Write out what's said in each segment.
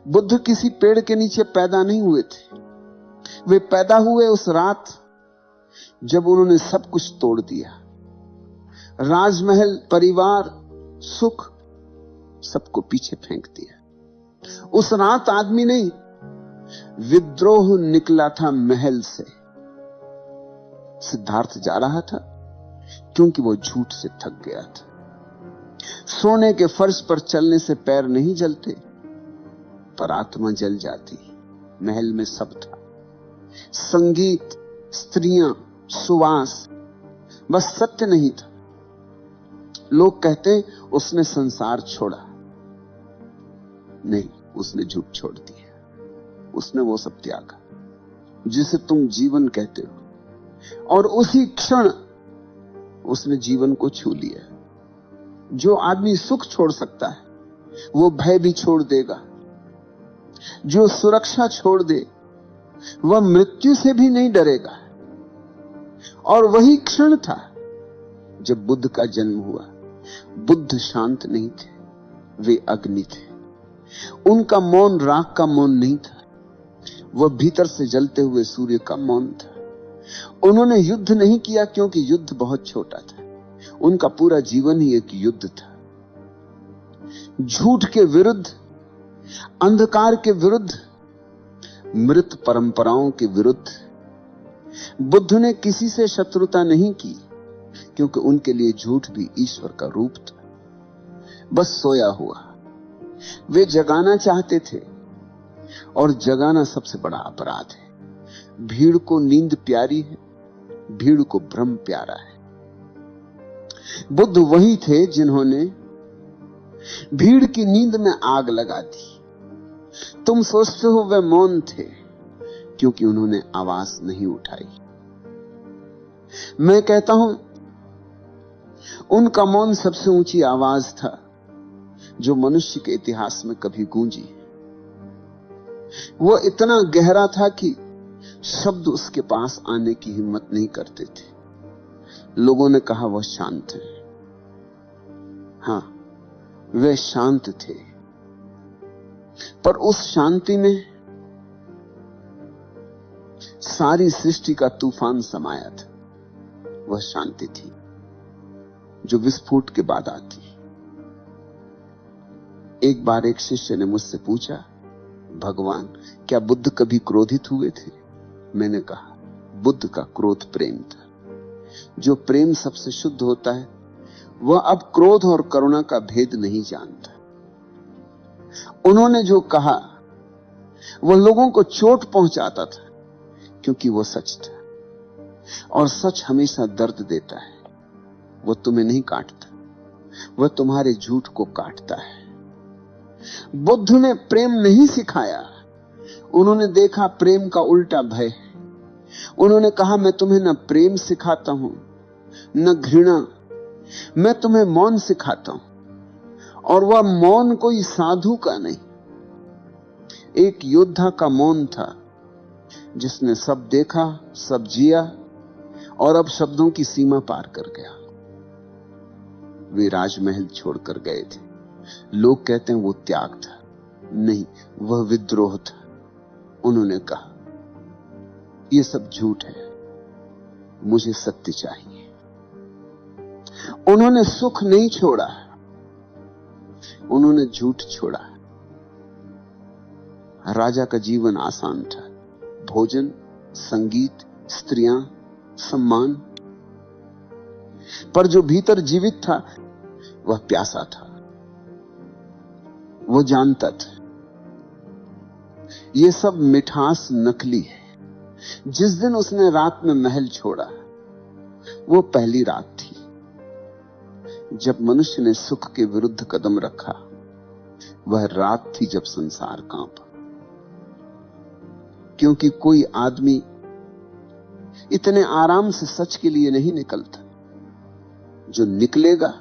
बुद्ध किसी पेड़ के नीचे पैदा नहीं हुए थे। वे पैदा हुए उस रात जब उन्होंने सब कुछ तोड़ दिया। राजमहल, परिवार, सुख, सबको पीछे फेंक दिया। उस रात आदमी नहीं, विद्रोह निकला था महल से। सिद्धार्थ जा रहा था क्योंकि वो झूठ से थक गया था। सोने के फर्श पर चलने से पैर नहीं जलते, पर आत्मा जल जाती। महल में सब था, संगीत, स्त्रियां, सुवास, बस सत्य नहीं था। लोग कहते उसने संसार छोड़ा, नहीं, उसने झूठ छोड़ दिया। उसने वो सब त्यागा जिसे तुम जीवन कहते हो, और उसी क्षण उसने जीवन को छू लिया। जो आदमी सुख छोड़ सकता है वो भय भी छोड़ देगा। जो सुरक्षा छोड़ दे वह मृत्यु से भी नहीं डरेगा। और वही क्षण था जब बुद्ध का जन्म हुआ। बुद्ध शांत नहीं थे, वे अग्नि थे। उनका मौन राग का मौन नहीं था, वह भीतर से जलते हुए सूर्य का मौन था। उन्होंने युद्ध नहीं किया क्योंकि युद्ध बहुत छोटा था। उनका पूरा जीवन ही एक युद्ध था। झूठ के विरुद्ध, अंधकार के विरुद्ध, मृत परंपराओं के विरुद्ध। बुद्ध ने किसी से शत्रुता नहीं की क्योंकि उनके लिए झूठ भी ईश्वर का रूप था, बस सोया हुआ। वे जगाना चाहते थे, और जगाना सबसे बड़ा अपराध है। भीड़ को नींद प्यारी है, भीड़ को भ्रम प्यारा है। बुद्ध वही थे जिन्होंने भीड़ की नींद में आग लगा दी। तुम सोचते हो वे मौन थे क्योंकि उन्होंने आवाज नहीं उठाई। मैं कहता हूं उनका मौन सबसे ऊंची आवाज था जो मनुष्य के इतिहास में कभी गूंजी। वो इतना गहरा था कि शब्द उसके पास आने की हिम्मत नहीं करते थे। लोगों ने कहा वह शांत है। हां, वे शांत थे, पर उस शांति में सारी सृष्टि का तूफान समाया था। वह शांति थी जो विस्फोट के बाद आती। एक बार एक शिष्य ने मुझसे पूछा, भगवान, क्या बुद्ध कभी क्रोधित हुए थे? मैंने कहा, बुद्ध का क्रोध प्रेम था। जो प्रेम सबसे शुद्ध होता है वह अब क्रोध और करुणा का भेद नहीं जानता। उन्होंने जो कहा वह लोगों को चोट पहुंचाता था क्योंकि वह सच था, और सच हमेशा दर्द देता है। वह तुम्हें नहीं काटता, वह तुम्हारे झूठ को काटता है। बुद्ध ने प्रेम नहीं सिखाया, उन्होंने देखा प्रेम का उल्टा भय। उन्होंने कहा, मैं तुम्हें न प्रेम सिखाता हूं न घृणा, मैं तुम्हें मौन सिखाता हूं। और वह मौन कोई साधु का नहीं, एक योद्धा का मौन था जिसने सब देखा, सब जिया, और अब शब्दों की सीमा पार कर गया। वे राजमहल छोड़कर गए थे। लोग कहते हैं वो त्याग था, नहीं, वह विद्रोह था। उन्होंने कहा, यह सब झूठ है, मुझे सत्य चाहिए। उन्होंने सुख नहीं छोड़ा, उन्होंने झूठ छोड़ा। राजा का जीवन आसान था, भोजन, संगीत, स्त्रियां, सम्मान। पर जो भीतर जीवित था वह प्यासा था। वो जानता था ये सब मिठास नकली है। जिस दिन उसने रात में महल छोड़ा वो पहली रात थी जब मनुष्य ने सुख के विरुद्ध कदम रखा। वह रात थी जब संसार कांपा, क्योंकि कोई आदमी इतने आराम से सच के लिए नहीं निकलता। जो निकलेगा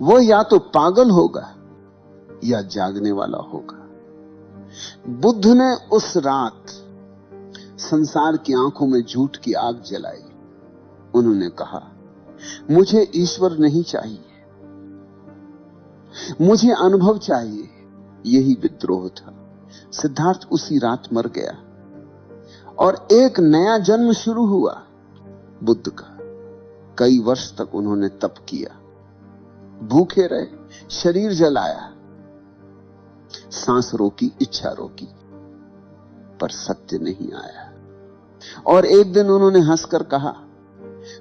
वो या तो पागल होगा या जागने वाला होगा। बुद्ध ने उस रात संसार की आंखों में झूठ की आग जलाई। उन्होंने कहा, मुझे ईश्वर नहीं चाहिए, मुझे अनुभव चाहिए। यही विद्रोह था। सिद्धार्थ उसी रात मर गया और एक नया जन्म शुरू हुआ बुद्ध का। कई वर्ष तक उन्होंने तप किया, भूखे रहे, शरीर जलाया, सांस रोकी, इच्छा रोकी, पर सत्य नहीं आया। और एक दिन उन्होंने हंसकर कहा,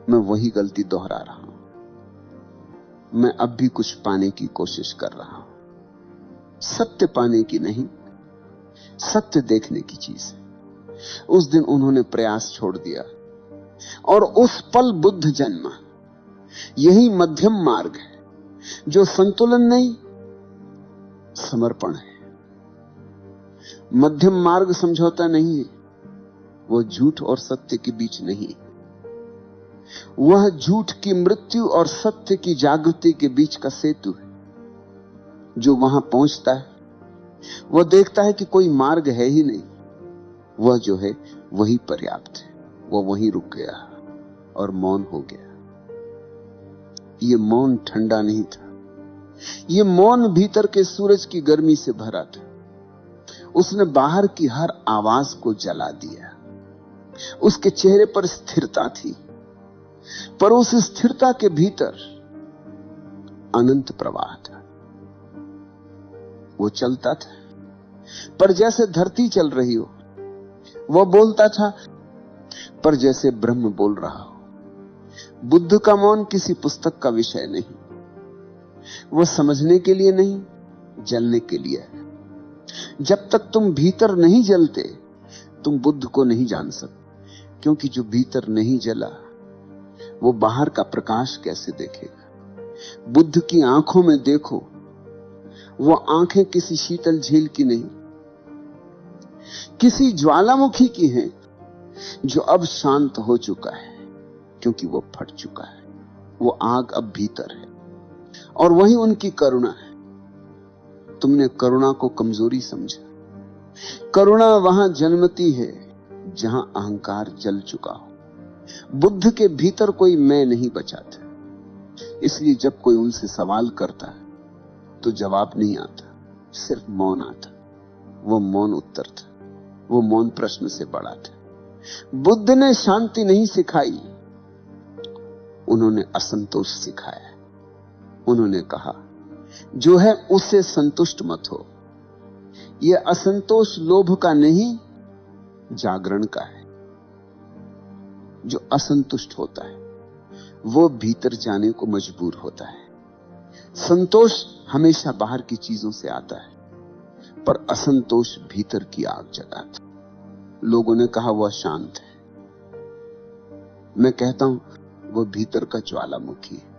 मैं वही गलती दोहरा रहा हूं, मैं अब भी कुछ पाने की कोशिश कर रहा हूं। सत्य पाने की नहीं, सत्य देखने की चीज है। उस दिन उन्होंने प्रयास छोड़ दिया और उस पल बुद्ध जन्मा। यही मध्यम मार्ग है, जो संतुलन नहीं, समर्पण है। मध्यम मार्ग समझौता नहीं है, वो झूठ और सत्य के बीच नहीं, वह झूठ की मृत्यु और सत्य की जागृति के बीच का सेतु है। जो वहां पहुंचता है वह देखता है कि कोई मार्ग है ही नहीं, वह जो है वही पर्याप्त है। वह वहीं रुक गया और मौन हो गया। ये मौन ठंडा नहीं था, ये मौन भीतर के सूरज की गर्मी से भरा था। उसने बाहर की हर आवाज को जला दिया। उसके चेहरे पर स्थिरता थी, पर उस स्थिरता के भीतर अनंत प्रवाह था। वो चलता था, पर जैसे धरती चल रही हो। वो बोलता था, पर जैसे ब्रह्म बोल रहा हो। बुद्ध का मौन किसी पुस्तक का विषय नहीं, वो समझने के लिए नहीं, जलने के लिए है। जब तक तुम भीतर नहीं जलते, तुम बुद्ध को नहीं जान सकते, क्योंकि जो भीतर नहीं जला वो बाहर का प्रकाश कैसे देखेगा। बुद्ध की आंखों में देखो, वो आंखें किसी शीतल झील की नहीं, किसी ज्वालामुखी की हैं, जो अब शांत हो चुका है, क्योंकि वो फट चुका है। वो आग अब भीतर है और वही उनकी करुणा है। तुमने करुणा को कमजोरी समझा। करुणा वहां जन्मती है जहां अहंकार जल चुका हो। बुद्ध के भीतर कोई मैं नहीं बचा था, इसलिए जब कोई उनसे सवाल करता है तो जवाब नहीं आता, सिर्फ मौन आता। वो मौन उत्तर था, वो मौन प्रश्न से बड़ा था। बुद्ध ने शांति नहीं सिखाई, उन्होंने असंतोष सिखाया। उन्होंने कहा, जो है उससे संतुष्ट मत हो। यह असंतोष लोभ का नहीं, जागरण का है। जो असंतुष्ट होता है वो भीतर जाने को मजबूर होता है। संतोष हमेशा बाहर की चीजों से आता है, पर असंतोष भीतर की आग जगाता। लोगों ने कहा वह शांत है, मैं कहता हूं वो भीतर का ज्वालामुखी है।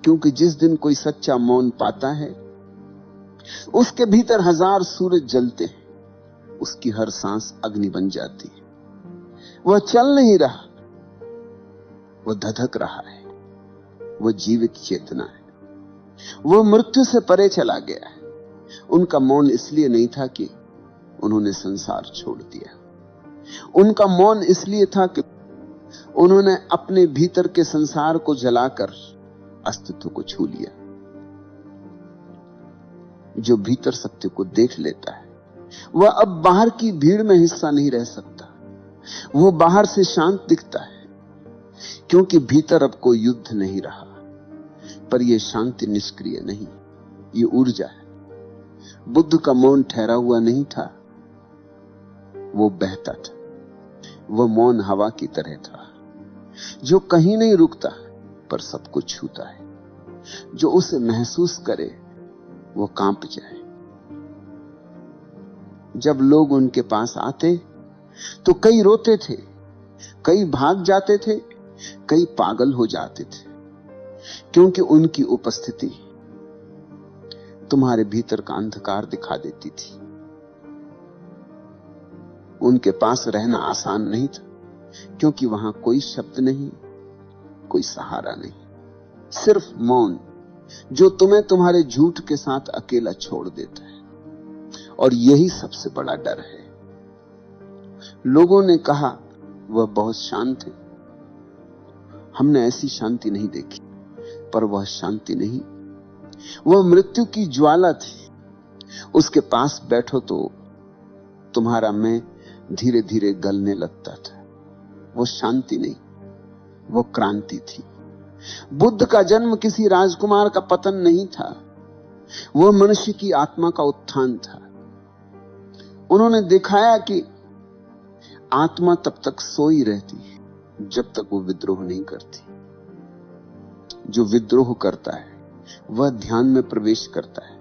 क्योंकि जिस दिन कोई सच्चा मौन पाता है, उसके भीतर हजार सूरज जलते हैं, उसकी हर सांस अग्नि बन जाती है। वह चल नहीं रहा, वह धधक रहा है, वह जीवित चेतना है, वह मृत्यु से परे चला गया है। उनका मौन इसलिए नहीं था कि उन्होंने संसार छोड़ दिया, उनका मौन इसलिए था कि उन्होंने अपने भीतर के संसार को जलाकर अस्तित्व को छू लिया। जो भीतर सत्य को देख लेता है वह अब बाहर की भीड़ में हिस्सा नहीं रह सकता। वो बाहर से शांत दिखता है, क्योंकि भीतर अब कोई युद्ध नहीं रहा। पर यह शांति निष्क्रिय नहीं, ये ऊर्जा है। बुद्ध का मौन ठहरा हुआ नहीं था, वो बहता था। वह मौन हवा की तरह था, जो कहीं नहीं रुकता पर सबको छूता है। जो उसे महसूस करे वो कांप जाए। जब लोग उनके पास आते तो कई रोते थे, कई भाग जाते थे, कई पागल हो जाते थे, क्योंकि उनकी उपस्थिति तुम्हारे भीतर का अंधकार दिखा देती थी। उनके पास रहना आसान नहीं था, क्योंकि वहां कोई शब्द नहीं, कोई सहारा नहीं, सिर्फ मौन, जो तुम्हें तुम्हारे झूठ के साथ अकेला छोड़ देता है। और यही सबसे बड़ा डर है। लोगों ने कहा वह बहुत शांत है, हमने ऐसी शांति नहीं देखी, पर वह शांति नहीं, वह मृत्यु की ज्वाला थी। उसके पास बैठो तो तुम्हारा मैं धीरे धीरे गलने लगता था। वो शांति नहीं, वो क्रांति थी। बुद्ध का जन्म किसी राजकुमार का पतन नहीं था, वो मनुष्य की आत्मा का उत्थान था। उन्होंने दिखाया कि आत्मा तब तक सोई रहती है जब तक वो विद्रोह नहीं करती। जो विद्रोह करता है वह ध्यान में प्रवेश करता है।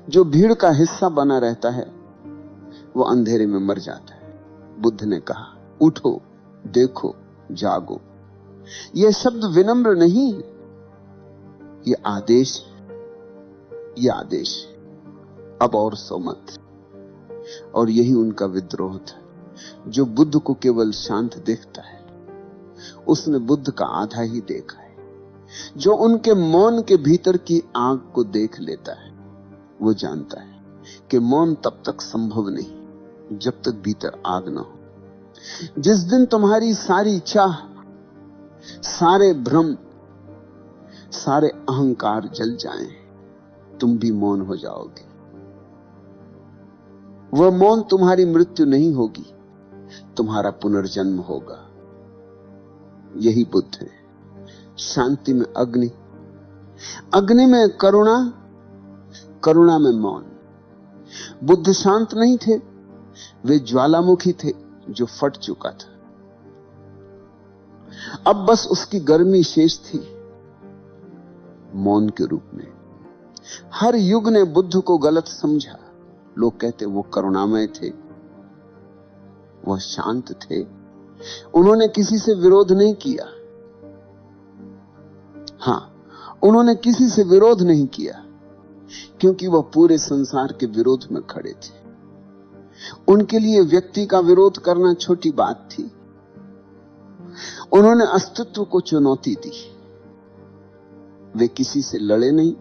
जो भीड़ का हिस्सा बना रहता है वो अंधेरे में मर जाता है। बुद्ध ने कहा, उठो, देखो, जागो। यह शब्द विनम्र नहीं है, यह आदेश है, यह आदेश है। अब और सो मत। और यही उनका विद्रोह था। जो बुद्ध को केवल शांत देखता है उसने बुद्ध का आधा ही देखा है। जो उनके मौन के भीतर की आग को देख लेता है वो जानता है कि मौन तब तक संभव नहीं जब तक भीतर आग ना हो। जिस दिन तुम्हारी सारी चाह, सारे भ्रम, सारे अहंकार जल जाएं, तुम भी मौन हो जाओगे। वह मौन तुम्हारी मृत्यु नहीं होगी, तुम्हारा पुनर्जन्म होगा। यही बुद्ध है। शांति में अग्नि, अग्नि में करुणा, करुणा में मौन। बुद्ध शांत नहीं थे, वे ज्वालामुखी थे जो फट चुका था। अब बस उसकी गर्मी शेष थी मौन के रूप में। हर युग ने बुद्ध को गलत समझा। लोग कहते वो करुणामय थे, वह शांत थे, उन्होंने किसी से विरोध नहीं किया। हां, उन्होंने किसी से विरोध नहीं किया क्योंकि वह पूरे संसार के विरोध में खड़े थे। उनके लिए व्यक्ति का विरोध करना छोटी बात थी। उन्होंने अस्तित्व को चुनौती दी। वे किसी से लड़े नहीं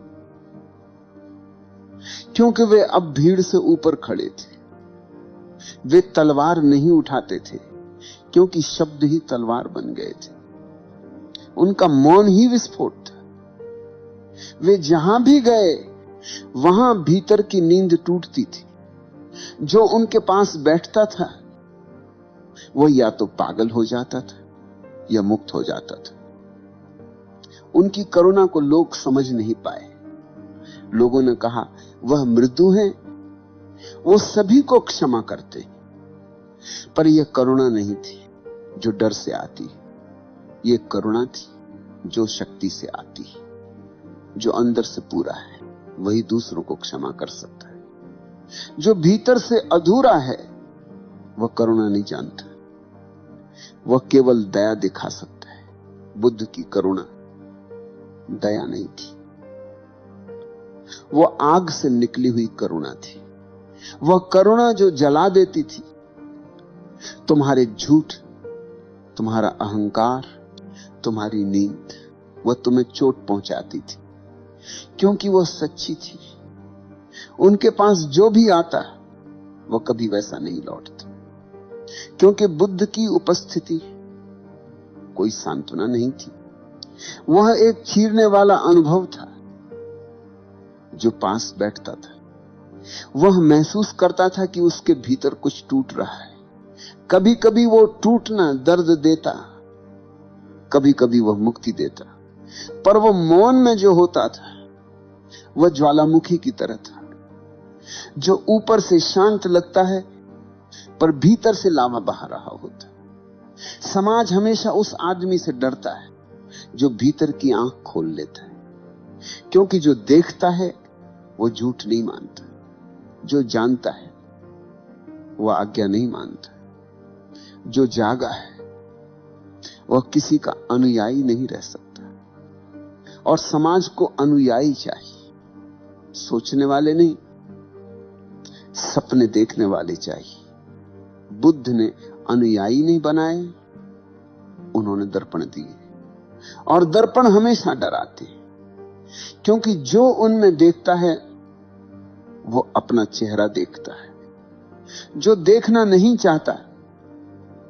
क्योंकि वे अब भीड़ से ऊपर खड़े थे। वे तलवार नहीं उठाते थे क्योंकि शब्द ही तलवार बन गए थे। उनका मौन ही विस्फोट था। वे जहां भी गए वहां भीतर की नींद टूटती थी। जो उनके पास बैठता था वह या तो पागल हो जाता था या मुक्त हो जाता था। उनकी करुणा को लोग समझ नहीं पाए। लोगों ने कहा वह मृदु है, वो सभी को क्षमा करते। पर यह करुणा नहीं थी जो डर से आती, यह करुणा थी जो शक्ति से आती। जो अंदर से पूरा है वही दूसरों को क्षमा कर सकता है। जो भीतर से अधूरा है वह करुणा नहीं जानता, वह केवल दया दिखा सकता है। बुद्ध की करुणा दया नहीं थी, वह आग से निकली हुई करुणा थी। वह करुणा जो जला देती थी। तुम्हारे झूठ, तुम्हारा अहंकार, तुम्हारी नींद, वह तुम्हें चोट पहुंचाती थी क्योंकि वह सच्ची थी। उनके पास जो भी आता वह कभी वैसा नहीं लौटता क्योंकि बुद्ध की उपस्थिति कोई सांत्वना नहीं थी। वह एक चीरने वाला अनुभव था। जो पास बैठता था वह महसूस करता था कि उसके भीतर कुछ टूट रहा है। कभी कभी वो टूटना दर्द देता, कभी कभी वह मुक्ति देता। पर वो मौन में जो होता था वह ज्वालामुखी की तरह था जो ऊपर से शांत लगता है पर भीतर से लावा बहा रहा होता। समाज हमेशा उस आदमी से डरता है जो भीतर की आंख खोल लेता है, क्योंकि जो देखता है वो झूठ नहीं मानता, जो जानता है वह आज्ञा नहीं मानता, जो जागा है वह किसी का अनुयायी नहीं रह सकता। और समाज को अनुयायी चाहिए, सोचने वाले नहीं, सपने देखने वाले चाहिए। बुद्ध ने अनुयायी नहीं बनाए, उन्होंने दर्पण दिए। और दर्पण हमेशा डराते हैं क्योंकि जो उनमें देखता है वो अपना चेहरा देखता है। जो देखना नहीं चाहता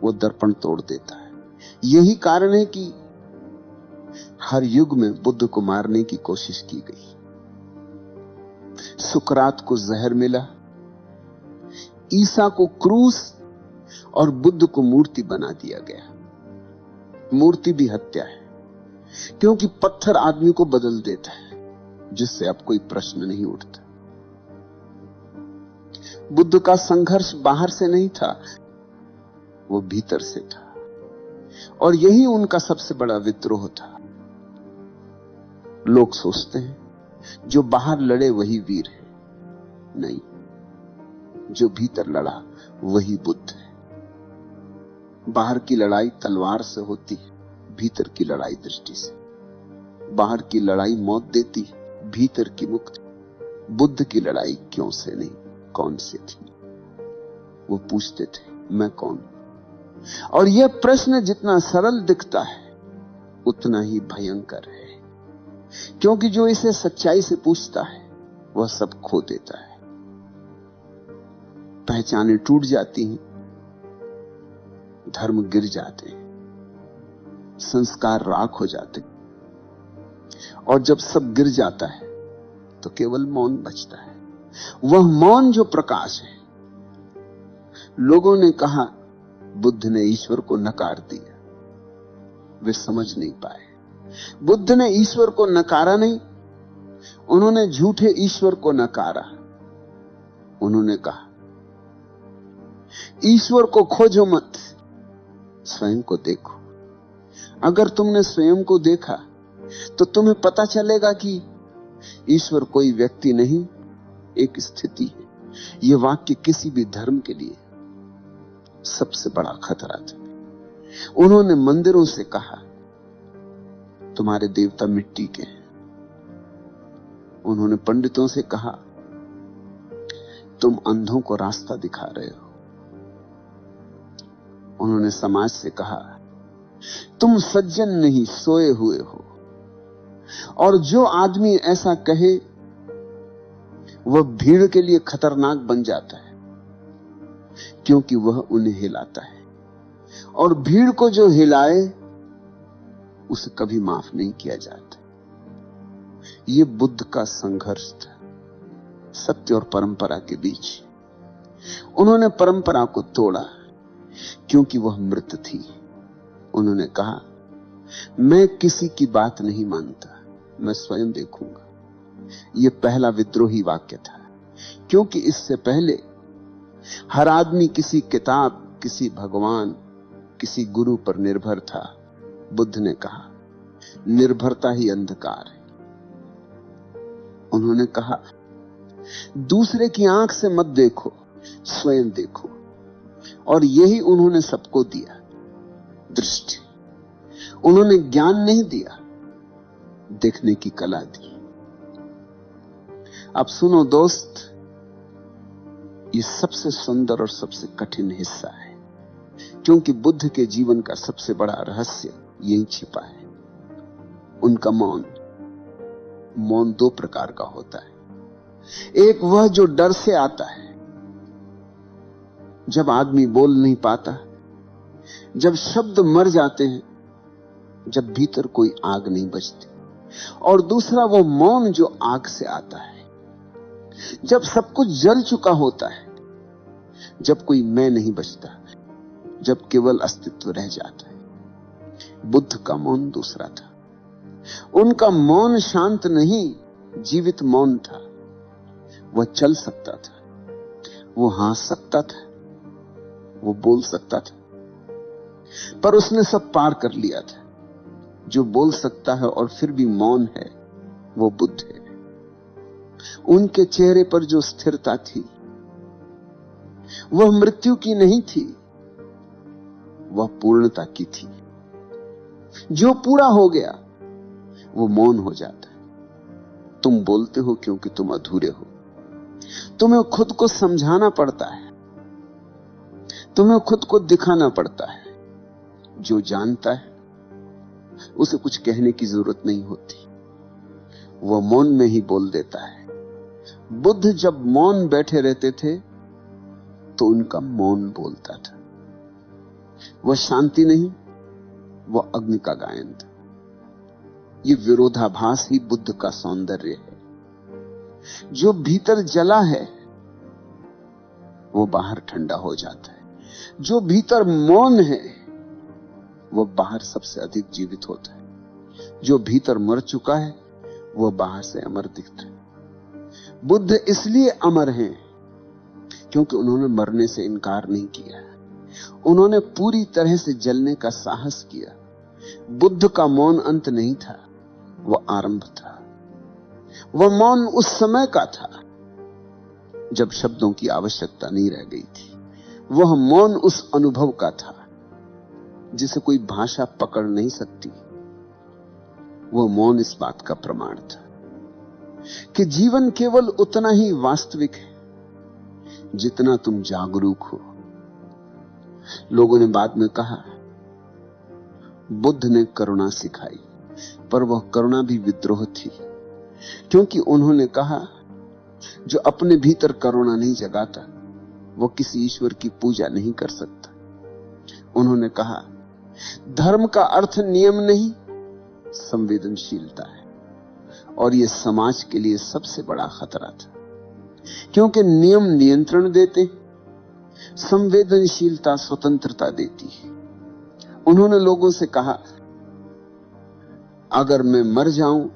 वो दर्पण तोड़ देता है। यही कारण है कि हर युग में बुद्ध को मारने की कोशिश की गई। सुकरात को जहर मिला, ईसा को क्रूस और बुद्ध को मूर्ति बना दिया गया। मूर्ति भी हत्या है, क्योंकि पत्थर आदमी को बदल देता है, जिससे अब कोई प्रश्न नहीं उठता। बुद्ध का संघर्ष बाहर से नहीं था, वो भीतर से था, और यही उनका सबसे बड़ा विद्रोह था। लोग सोचते हैं जो बाहर लड़े वही वीर है। नहीं, जो भीतर लड़ा वही बुद्ध है। बाहर की लड़ाई तलवार से होती है, भीतर की लड़ाई दृष्टि से। बाहर की लड़ाई मौत देती है, भीतर की मुक्ति। बुद्ध की लड़ाई क्यों से नहीं, कौन से थी। वो पूछते थे मैं कौन। और यह प्रश्न जितना सरल दिखता है उतना ही भयंकर है, क्योंकि जो इसे सच्चाई से पूछता है वह सब खो देता है। पहचानें टूट जाती हैं, धर्म गिर जाते हैं, संस्कार राख हो जाते हैं, और जब सब गिर जाता है तो केवल मौन बचता है। वह मौन जो प्रकाश है। लोगों ने कहा बुद्ध ने ईश्वर को नकार दिया, वे समझ नहीं पाए। बुद्ध ने ईश्वर को नकारा नहीं, उन्होंने झूठे ईश्वर को नकारा। उन्होंने कहा ईश्वर को खोजो मत, स्वयं को देखो। अगर तुमने स्वयं को देखा तो तुम्हें पता चलेगा कि ईश्वर कोई व्यक्ति नहीं, एक स्थिति है। यह वाक्य किसी भी धर्म के लिए सबसे बड़ा खतरा था। उन्होंने मंदिरों से कहा तुम्हारे देवता मिट्टी के हैं। उन्होंने पंडितों से कहा तुम अंधों को रास्ता दिखा रहे हो। उन्होंने समाज से कहा तुम सज्जन नहीं सोए हुए हो। और जो आदमी ऐसा कहे वह भीड़ के लिए खतरनाक बन जाता है, क्योंकि वह उन्हें हिलाता है, और भीड़ को जो हिलाए उसे कभी माफ नहीं किया जाता। यह बुद्ध का संघर्ष था सत्य और परंपरा के बीच। उन्होंने परंपरा को तोड़ा क्योंकि वह मृत थी। उन्होंने कहा मैं किसी की बात नहीं मानता, मैं स्वयं देखूंगा। यह पहला विद्रोही वाक्य था, क्योंकि इससे पहले हर आदमी किसी किताब, किसी भगवान, किसी गुरु पर निर्भर था। बुद्ध ने कहा निर्भरता ही अंधकार है। उन्होंने कहा दूसरे की आंख से मत देखो, स्वयं देखो। और यही उन्होंने सबको दिया, दृष्टि। उन्होंने ज्ञान नहीं दिया, देखने की कला दी। अब सुनो दोस्त, ये सबसे सुंदर और सबसे कठिन हिस्सा है, क्योंकि बुद्ध के जीवन का सबसे बड़ा रहस्य यही छिपा है। उनका मौन। मौन दो प्रकार का होता है। एक वह जो डर से आता है, जब आदमी बोल नहीं पाता, जब शब्द मर जाते हैं, जब भीतर कोई आग नहीं बचती। और दूसरा वो मौन जो आग से आता है, जब सब कुछ जल चुका होता है, जब कोई मैं नहीं बचता, जब केवल अस्तित्व रह जाता है। बुद्ध का मौन दूसरा था। उनका मौन शांत नहीं, जीवित मौन था। वह चल सकता था, वो हंस सकता था, वो बोल सकता था, पर उसने सब पार कर लिया था। जो बोल सकता है और फिर भी मौन है, वो बुद्ध है। उनके चेहरे पर जो स्थिरता थी वह मृत्यु की नहीं थी, वह पूर्णता की थी। जो पूरा हो गया वो मौन हो जाता है। तुम बोलते हो क्योंकि तुम अधूरे हो। तुम्हें खुद को समझाना पड़ता है, तुम्हें खुद को दिखाना पड़ता है। जो जानता है उसे कुछ कहने की जरूरत नहीं होती, वह मौन में ही बोल देता है। बुद्ध जब मौन बैठे रहते थे तो उनका मौन बोलता था। वह शांति नहीं, वह अग्नि का गायन था। यह विरोधाभास ही बुद्ध का सौंदर्य है। जो भीतर जला है वो बाहर ठंडा हो जाता है। जो भीतर मौन है वो बाहर सबसे अधिक जीवित होता है। जो भीतर मर चुका है वो बाहर से अमर दिखता है। बुद्ध इसलिए अमर हैं क्योंकि उन्होंने मरने से इनकार नहीं किया। उन्होंने पूरी तरह से जलने का साहस किया। बुद्ध का मौन अंत नहीं था, वह आरंभ था। वह मौन उस समय का था जब शब्दों की आवश्यकता नहीं रह गई थी। वह मौन उस अनुभव का था जिसे कोई भाषा पकड़ नहीं सकती। वह मौन इस बात का प्रमाण था कि जीवन केवल उतना ही वास्तविक है जितना तुम जागरूक हो। लोगों ने बाद में कहा बुद्ध ने करुणा सिखाई, पर वह करुणा भी विद्रोह थी, क्योंकि उन्होंने कहा जो अपने भीतर करुणा नहीं जगाता वो किसी ईश्वर की पूजा नहीं कर सकता। उन्होंने कहा धर्म का अर्थ नियम नहीं संवेदनशीलता है, और यह समाज के लिए सबसे बड़ा खतरा था, क्योंकि नियम नियंत्रण देते, संवेदनशीलता स्वतंत्रता देती है। उन्होंने लोगों से कहा अगर मैं मर जाऊं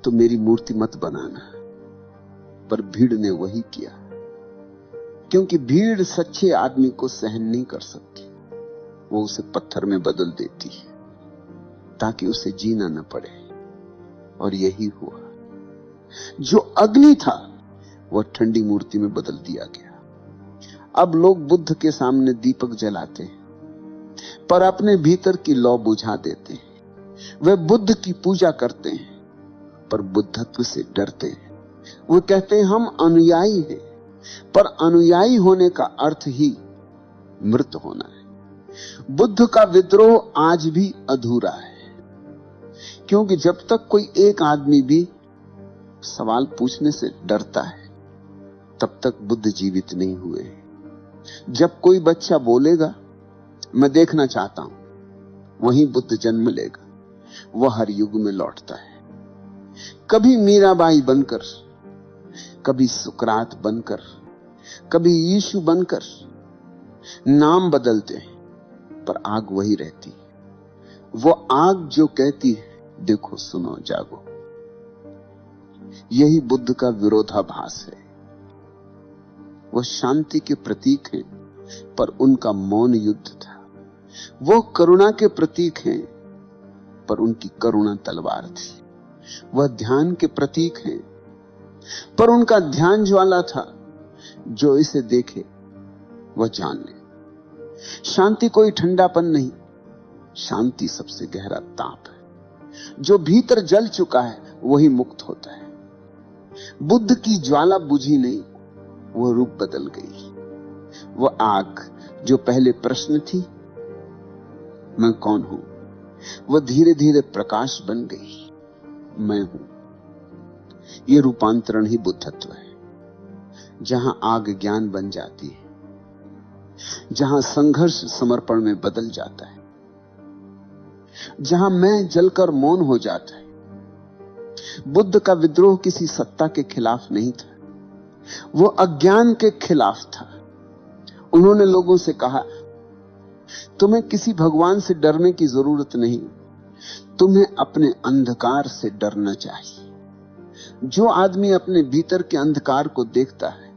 तो मेरी मूर्ति मत बनाना, पर भीड़ ने वही किया, क्योंकि भीड़ सच्चे आदमी को सहन नहीं कर सकती। वो उसे पत्थर में बदल देती है ताकि उसे जीना न पड़े, और यही हुआ। जो अग्नि था वह ठंडी मूर्ति में बदल दिया गया। अब लोग बुद्ध के सामने दीपक जलाते हैं पर अपने भीतर की लौ बुझा देते हैं। वे बुद्ध की पूजा करते हैं पर बुद्धत्व से डरते हैं। वो कहते हैं हम अनुयायी हैं, पर अनुयायी होने का अर्थ ही मृत होना है। बुद्ध का विद्रोह आज भी अधूरा है, क्योंकि जब तक कोई एक आदमी भी सवाल पूछने से डरता है तब तक बुद्ध जीवित नहीं हुए। जब कोई बच्चा बोलेगा मैं देखना चाहता हूं, वहीं बुद्ध जन्म लेगा। वह हर युग में लौटता है, कभी मीराबाई बनकर, कभी सुकरात बनकर, कभी यीशु बनकर। नाम बदलते हैं पर आग वही रहती है। वो आग जो कहती है देखो सुनो जागो। यही बुद्ध का विरोधाभास है। वह शांति के प्रतीक हैं पर उनका मौन युद्ध था। वो करुणा के प्रतीक हैं पर उनकी करुणा तलवार थी। वह ध्यान के प्रतीक हैं पर उनका ध्यान ज्वाला था। जो इसे देखे वह जान ले। शांति कोई ठंडापन नहीं, शांति सबसे गहरा ताप है। जो भीतर जल चुका है वही मुक्त होता है। बुद्ध की ज्वाला बुझी नहीं, वो रूप बदल गई। वो आग जो पहले प्रश्न थी मैं कौन हूं, वह धीरे धीरे प्रकाश बन गई, मैं हूं। ये रूपांतरण ही बुद्धत्व है, जहां आग ज्ञान बन जाती है, जहां संघर्ष समर्पण में बदल जाता है, जहां मैं जलकर मौन हो जाता है। बुद्ध का विद्रोह किसी सत्ता के खिलाफ नहीं था, वो अज्ञान के खिलाफ था। उन्होंने लोगों से कहा तुम्हें किसी भगवान से डरने की जरूरत नहीं, तुम्हें अपने अंधकार से डरना चाहिए। जो आदमी अपने भीतर के अंधकार को देखता है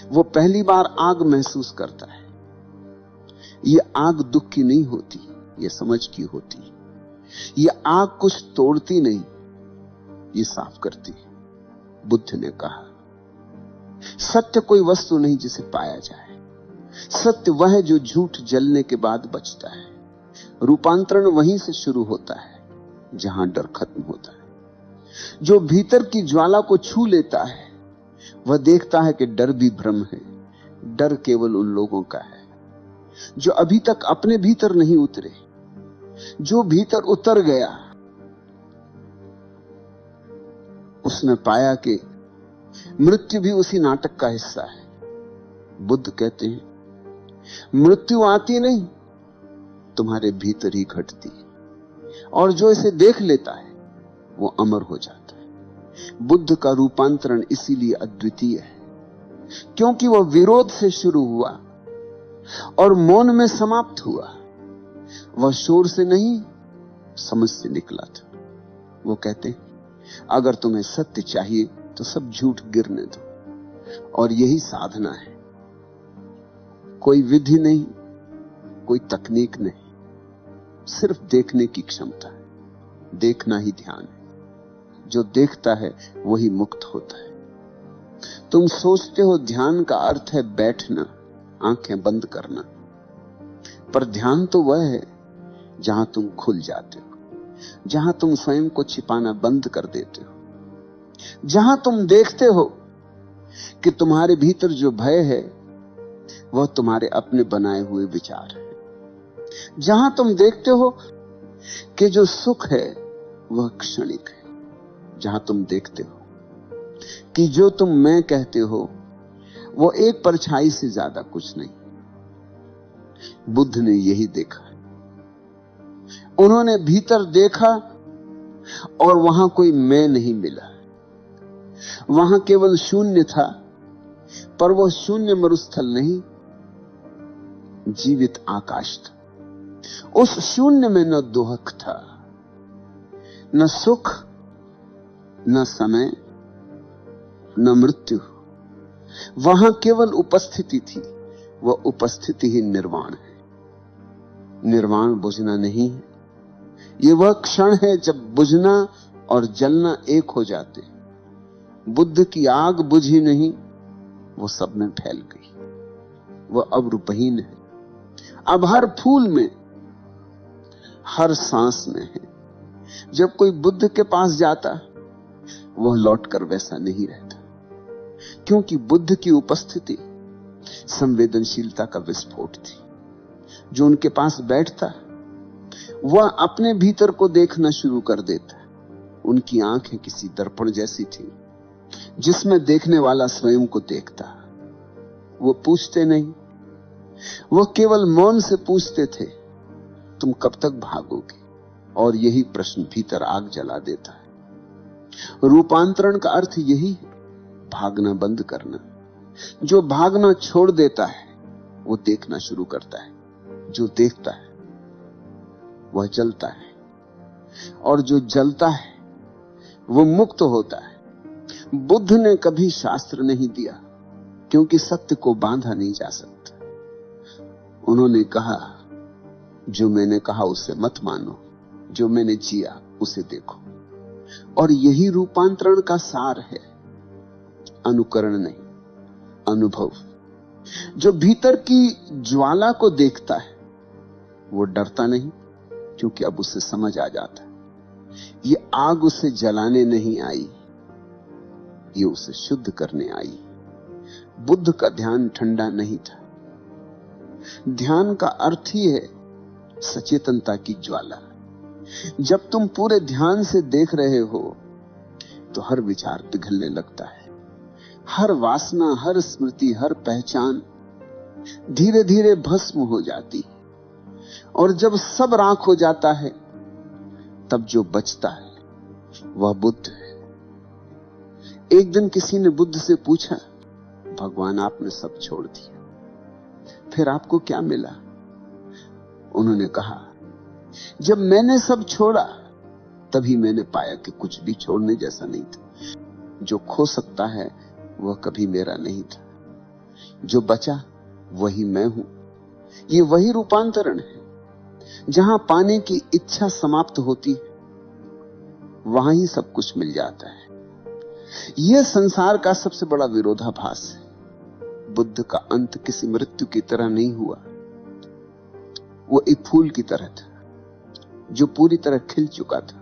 वो पहली बार आग महसूस करता है। ये आग दुख की नहीं होती, ये समझ की होती। ये आग कुछ तोड़ती नहीं, ये साफ करती है। बुद्ध ने कहा सत्य कोई वस्तु नहीं जिसे पाया जाए, सत्य वह है जो झूठ जलने के बाद बचता है। रूपांतरण वहीं से शुरू होता है जहां डर खत्म होता है। जो भीतर की ज्वाला को छू लेता है वह देखता है कि डर भी भ्रम है। डर केवल उन लोगों का है जो अभी तक अपने भीतर नहीं उतरे। जो भीतर उतर गया उसने पाया कि मृत्यु भी उसी नाटक का हिस्सा है। बुद्ध कहते हैं मृत्यु आती नहीं, तुम्हारे भीतर ही घटती है, और जो इसे देख लेता है वो अमर हो जाता है। बुद्ध का रूपांतरण इसीलिए अद्वितीय है, क्योंकि वह विरोध से शुरू हुआ और मौन में समाप्त हुआ। वह शोर से नहीं, समझ से निकला था। वो कहते, अगर तुम्हें सत्य चाहिए तो सब झूठ गिरने दो, और यही साधना है। कोई विधि नहीं, कोई तकनीक नहीं, सिर्फ देखने की क्षमता है। देखना ही ध्यान है। जो देखता है वही मुक्त होता है। तुम सोचते हो ध्यान का अर्थ है बैठना, आंखें बंद करना, पर ध्यान तो वह है जहां तुम खुल जाते हो, जहां तुम स्वयं को छिपाना बंद कर देते हो, जहां तुम देखते हो कि तुम्हारे भीतर जो भय है वह तुम्हारे अपने बनाए हुए विचार है, जहां तुम देखते हो कि जो सुख है वह क्षणिक है, जहां तुम देखते हो कि जो तुम मैं कहते हो वो एक परछाई से ज्यादा कुछ नहीं। बुद्ध ने यही देखा। उन्होंने भीतर देखा और वहां कोई मैं नहीं मिला। वहां केवल शून्य था, पर वह शून्य मरुस्थल नहीं, जीवित आकाश था। उस शून्य में न दोहक था, न सुख, न समय, न मृत्यु। वहां केवल उपस्थिति थी। वह उपस्थिति ही निर्वाण है। निर्वाण बुझना नहीं है। यह वह क्षण है जब बुझना और जलना एक हो जाते। बुद्ध की आग बुझी नहीं, वो सब में फैल गई। वह अब रूपहीन है। अब हर फूल में, हर सांस में है। जब कोई बुद्ध के पास जाता, वह लौटकर वैसा नहीं रहता, क्योंकि बुद्ध की उपस्थिति संवेदनशीलता का विस्फोट थी। जो उनके पास बैठता, वह अपने भीतर को देखना शुरू कर देता। उनकी आंखें किसी दर्पण जैसी थी, जिसमें देखने वाला स्वयं को देखता। वो पूछते नहीं, वो केवल मौन से पूछते थे, तुम कब तक भागोगे? और यही प्रश्न भीतर आग जला देता है। रूपांतरण का अर्थ यही है, भागना बंद करना। जो भागना छोड़ देता है वो देखना शुरू करता है। जो देखता है वह जलता है, और जो जलता है वो मुक्त होता है। बुद्ध ने कभी शास्त्र नहीं दिया, क्योंकि सत्य को बांधा नहीं जा सकता। उन्होंने कहा, जो मैंने कहा उसे मत मानो, जो मैंने जिया उसे देखो। और यही रूपांतरण का सार है, अनुकरण नहीं, अनुभव। जो भीतर की ज्वाला को देखता है वो डरता नहीं, क्योंकि अब उसे समझ आ जाता है ये आग उसे जलाने नहीं आई, ये उसे शुद्ध करने आई। बुद्ध का ध्यान ठंडा नहीं था। ध्यान का अर्थ ही है सचेतनता की ज्वाला। जब तुम पूरे ध्यान से देख रहे हो तो हर विचार पिघलने लगता है। हर वासना, हर स्मृति, हर पहचान धीरे धीरे भस्म हो जाती। और जब सब राख हो जाता है, तब जो बचता है वह बुद्ध है। एक दिन किसी ने बुद्ध से पूछा, भगवान आपने सब छोड़ दिया, फिर आपको क्या मिला? उन्होंने कहा, जब मैंने सब छोड़ा तभी मैंने पाया कि कुछ भी छोड़ने जैसा नहीं था। जो खो सकता है वह कभी मेरा नहीं था। जो बचा वही मैं हूं। ये वही रूपांतरण है। जहां पाने की इच्छा समाप्त होती है, वहां ही सब कुछ मिल जाता है। यह संसार का सबसे बड़ा विरोधाभास है। बुद्ध का अंत किसी मृत्यु की तरह नहीं हुआ। वो एक फूल की तरह था, जो पूरी तरह खिल चुका था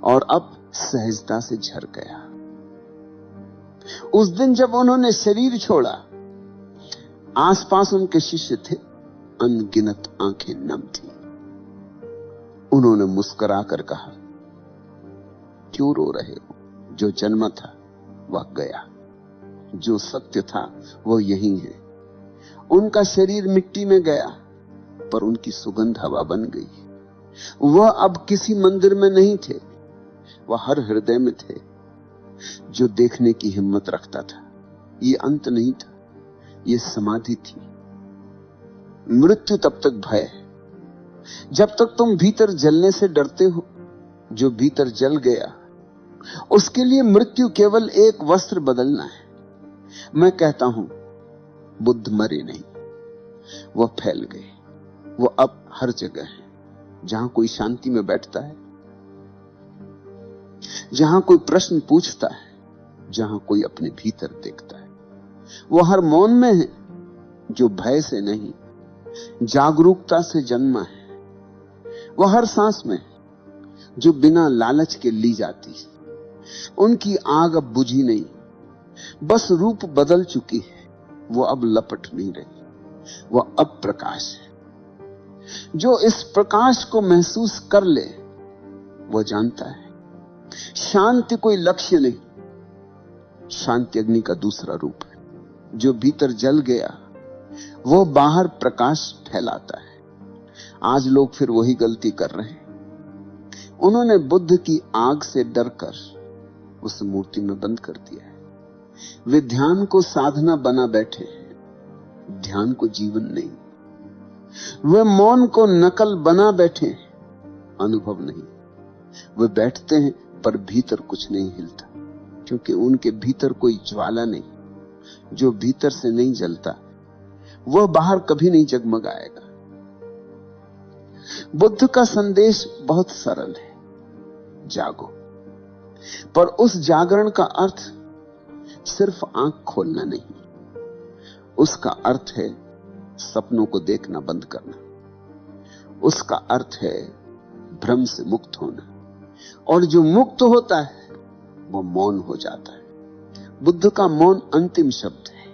और अब सहजता से झर गया। उस दिन जब उन्होंने शरीर छोड़ा, आसपास उनके शिष्य थे, अनगिनत आंखें नम थी। उन्होंने मुस्कुराकर कहा, क्यों रो रहे हो? जो जन्मा था वह गया, जो सत्य था वो यही है। उनका शरीर मिट्टी में गया, पर उनकी सुगंध हवा बन गई। वह अब किसी मंदिर में नहीं थे, वह हर हृदय में थे जो देखने की हिम्मत रखता था। ये अंत नहीं था, ये समाधि थी। मृत्यु तब तक भय है जब तक तुम भीतर जलने से डरते हो। जो भीतर जल गया उसके लिए मृत्यु केवल एक वस्त्र बदलना है। मैं कहता हूं बुद्ध मरे नहीं, वह फैल गए। वो अब हर जगह है, जहां कोई शांति में बैठता है, जहां कोई प्रश्न पूछता है, जहां कोई अपने भीतर देखता है। वो हर मौन में है जो भय से नहीं, जागरूकता से जन्मा है। वो हर सांस में जो बिना लालच के ली जाती है। उनकी आग अब बुझी नहीं, बस रूप बदल चुकी है। वो अब लपट नहीं रही, वो अब प्रकाश है। जो इस प्रकाश को महसूस कर ले वो जानता है शांति कोई लक्ष्य नहीं, शांति अग्नि का दूसरा रूप है। जो भीतर जल गया वो बाहर प्रकाश फैलाता है। आज लोग फिर वही गलती कर रहे हैं। उन्होंने बुद्ध की आग से डरकर उस मूर्ति में बंद कर दिया है। वे ध्यान को साधना बना बैठे हैं, ध्यान को जीवन नहीं। वे मौन को नकल बना बैठे हैं, अनुभव नहीं। वे बैठते हैं पर भीतर कुछ नहीं हिलता, क्योंकि उनके भीतर कोई ज्वाला नहीं। जो भीतर से नहीं जलता वह बाहर कभी नहीं जगमगाएगा। बुद्ध का संदेश बहुत सरल है, जागो। पर उस जागरण का अर्थ सिर्फ आंख खोलना नहीं, उसका अर्थ है सपनों को देखना बंद करना। उसका अर्थ है भ्रम से मुक्त होना। और जो मुक्त होता है वो मौन हो जाता है। बुद्ध का मौन अंतिम शब्द है।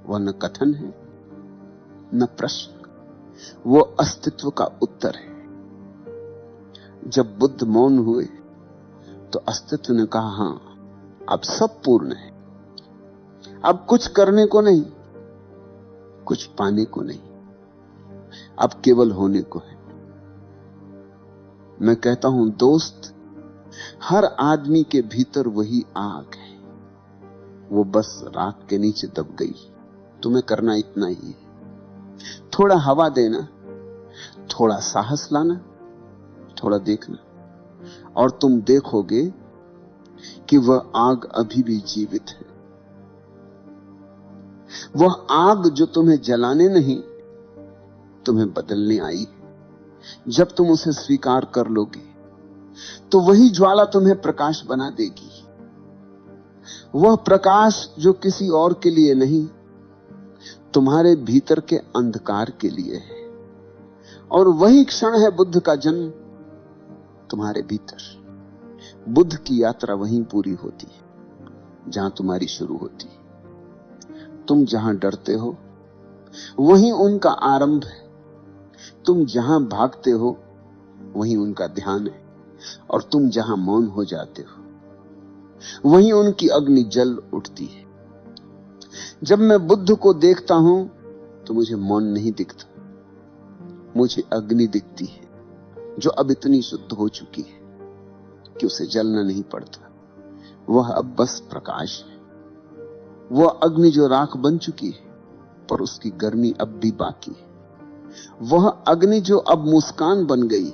वह न कथन है न प्रश्न, वो अस्तित्व का उत्तर है। जब बुद्ध मौन हुए तो अस्तित्व ने कहा, हां अब सब पूर्ण है। अब कुछ करने को नहीं, कुछ पाने को नहीं, अब केवल होने को है। मैं कहता हूं दोस्त, हर आदमी के भीतर वही आग है, वो बस राख के नीचे दब गई। तुम्हें करना इतना ही है, थोड़ा हवा देना, थोड़ा साहस लाना, थोड़ा देखना, और तुम देखोगे कि वह आग अभी भी जीवित है। वह आग जो तुम्हें जलाने नहीं, तुम्हें बदलने आई। जब तुम उसे स्वीकार कर लोगे तो वही ज्वाला तुम्हें प्रकाश बना देगी। वह प्रकाश जो किसी और के लिए नहीं, तुम्हारे भीतर के अंधकार के लिए है। और वही क्षण है बुद्ध का जन्म तुम्हारे भीतर। बुद्ध की यात्रा वहीं पूरी होती है जहां तुम्हारी शुरू होती है। तुम जहां डरते हो वहीं उनका आरंभ है। तुम जहां भागते हो वहीं उनका ध्यान है। और तुम जहां मौन हो जाते हो वहीं उनकी अग्नि जल उठती है। जब मैं बुद्ध को देखता हूं तो मुझे मौन नहीं दिखता, मुझे अग्नि दिखती है, जो अब इतनी शुद्ध हो चुकी है कि उसे जलना नहीं पड़ता। वह अब बस प्रकाश है। वह अग्नि जो राख बन चुकी है पर उसकी गर्मी अब भी बाकी है। वह अग्नि जो अब मुस्कान बन गई,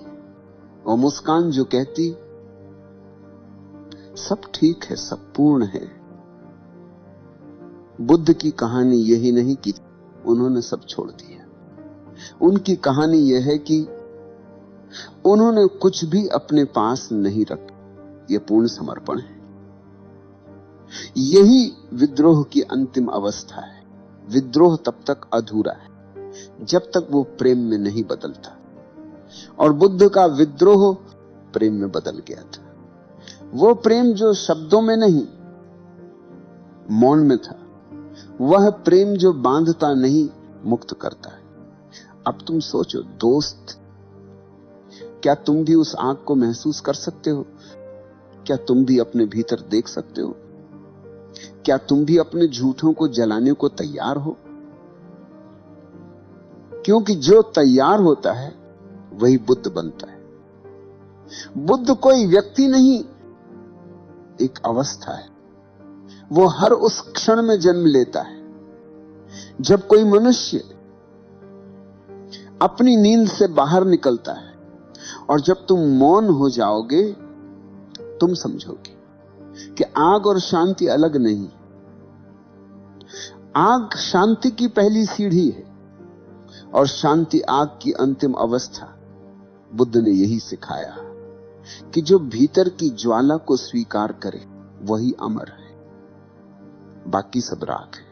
और मुस्कान जो कहती सब ठीक है, सब पूर्ण है। बुद्ध की कहानी यही नहीं कि उन्होंने सब छोड़ दिया। उनकी कहानी यह है कि उन्होंने कुछ भी अपने पास नहीं रखा। यह पूर्ण समर्पण है। यही विद्रोह की अंतिम अवस्था है। विद्रोह तब तक अधूरा है जब तक वो प्रेम में नहीं बदलता। और बुद्ध का विद्रोह प्रेम में बदल गया था। वो प्रेम जो शब्दों में नहीं, मौन में था। वह प्रेम जो बांधता नहीं, मुक्त करता है। अब तुम सोचो दोस्त, क्या तुम भी उस आग को महसूस कर सकते हो? क्या तुम भी अपने भीतर देख सकते हो? क्या तुम भी अपने झूठों को जलाने को तैयार हो? क्योंकि जो तैयार होता है वही बुद्ध बनता है। बुद्ध कोई व्यक्ति नहीं, एक अवस्था है। वो हर उस क्षण में जन्म लेता है जब कोई मनुष्य अपनी नींद से बाहर निकलता है। और जब तुम मौन हो जाओगे, तुम समझोगे कि आग और शांति अलग नहीं। आग शांति की पहली सीढ़ी है और शांति आग की अंतिम अवस्था। बुद्ध ने यही सिखाया कि जो भीतर की ज्वाला को स्वीकार करे वही अमर है, बाकी सब राख है।